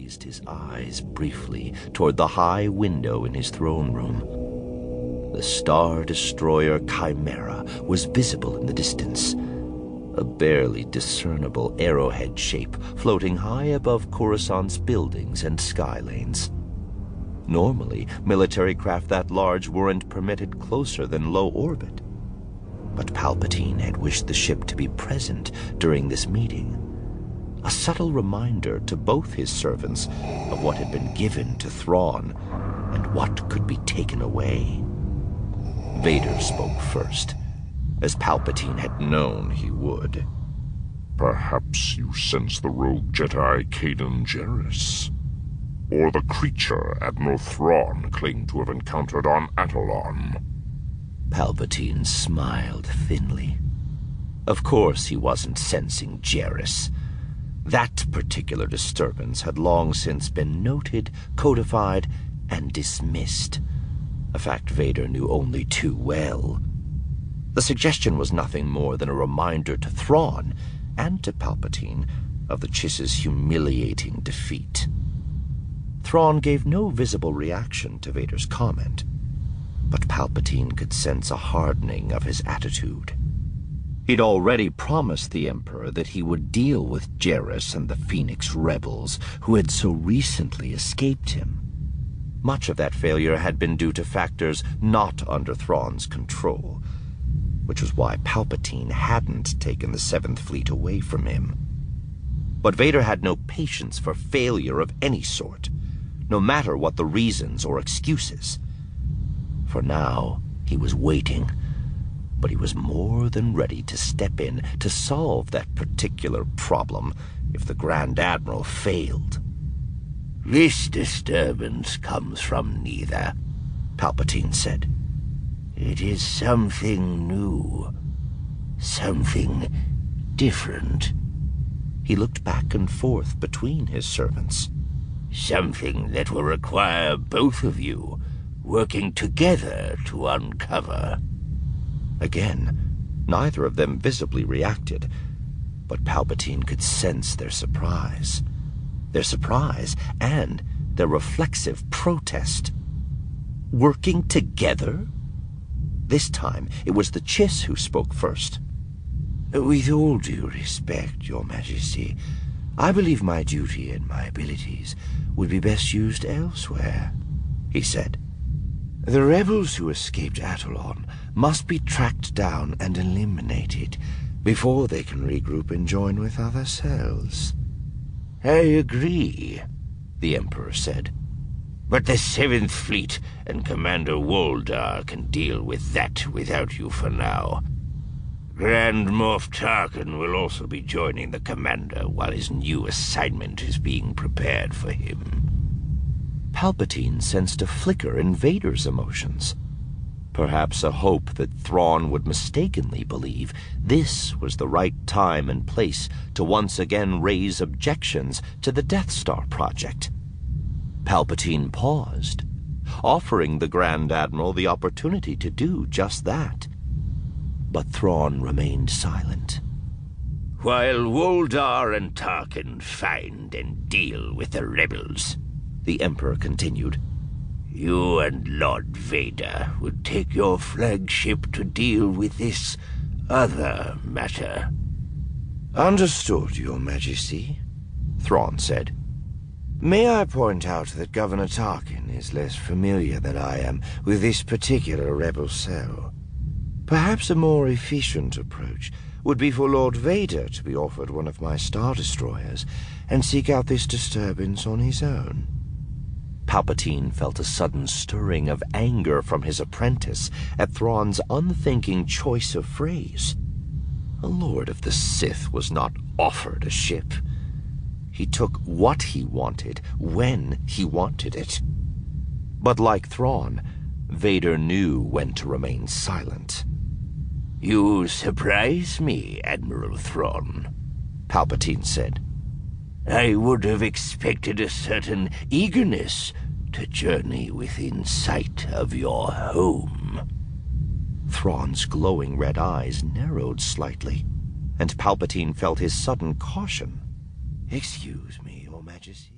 raised his eyes briefly toward the high window in his throne room. The Star Destroyer Chimera was visible in the distance, a barely discernible arrowhead shape floating high above Coruscant's buildings and skylanes. Normally, military craft that large weren't permitted closer than low orbit. But Palpatine had wished the ship to be present during this meeting, a subtle reminder to both his servants of what had been given to Thrawn and what could be taken away. Vader spoke first, as Palpatine had known he would. Perhaps you sense the rogue Jedi Kanan Jarrus, or the creature Admiral Thrawn claimed to have encountered on Atollon. Palpatine smiled thinly. Of course he wasn't sensing Jarrus. That particular disturbance had long since been noted, codified, and dismissed, a fact Vader knew only too well. The suggestion was nothing more than a reminder to Thrawn and to Palpatine of the Chiss's humiliating defeat. Thrawn gave no visible reaction to Vader's comment, but Palpatine could sense a hardening of his attitude. He'd already promised the Emperor that he would deal with Jarrus and the Phoenix rebels who had so recently escaped him. Much of that failure had been due to factors not under Thrawn's control, which was why Palpatine hadn't taken the Seventh Fleet away from him. But Vader had no patience for failure of any sort, no matter what the reasons or excuses. For now, he was waiting, but he was more than ready to step in to solve that particular problem if the Grand Admiral failed. "This disturbance comes from neither," Palpatine said. "It is something new, something different." He looked back and forth between his servants. "Something that will require both of you working together to uncover." Again, neither of them visibly reacted, but Palpatine could sense their surprise. Their surprise and their reflexive protest. Working together? This time, it was the Chiss who spoke first. "With all due respect, Your Majesty, I believe my duty and my abilities would be best used elsewhere," he said. "The rebels who escaped Atollon must be tracked down and eliminated before they can regroup and join with other cells." "I agree," the Emperor said. "But the Seventh Fleet and Commander Woldar can deal with that without you for now. Grand Moff Tarkin will also be joining the Commander while his new assignment is being prepared for him." Palpatine sensed a flicker in Vader's emotions. Perhaps a hope that Thrawn would mistakenly believe this was the right time and place to once again raise objections to the Death Star project. Palpatine paused, offering the Grand Admiral the opportunity to do just that. But Thrawn remained silent. "While Woldar and Tarkin find and deal with the rebels," the Emperor continued, "you and Lord Vader would take your flagship to deal with this other matter." "Understood, Your Majesty," Thrawn said. "May I point out that Governor Tarkin is less familiar than I am with this particular rebel cell? Perhaps a more efficient approach would be for Lord Vader to be offered one of my Star Destroyers and seek out this disturbance on his own." Palpatine felt a sudden stirring of anger from his apprentice at Thrawn's unthinking choice of phrase. A Lord of the Sith was not offered a ship. He took what he wanted when he wanted it. But like Thrawn, Vader knew when to remain silent. "You surprise me, Admiral Thrawn," Palpatine said. "I would have expected a certain eagerness to journey within sight of your home." Thrawn's glowing red eyes narrowed slightly, and Palpatine felt his sudden caution. "Excuse me, Your Majesty."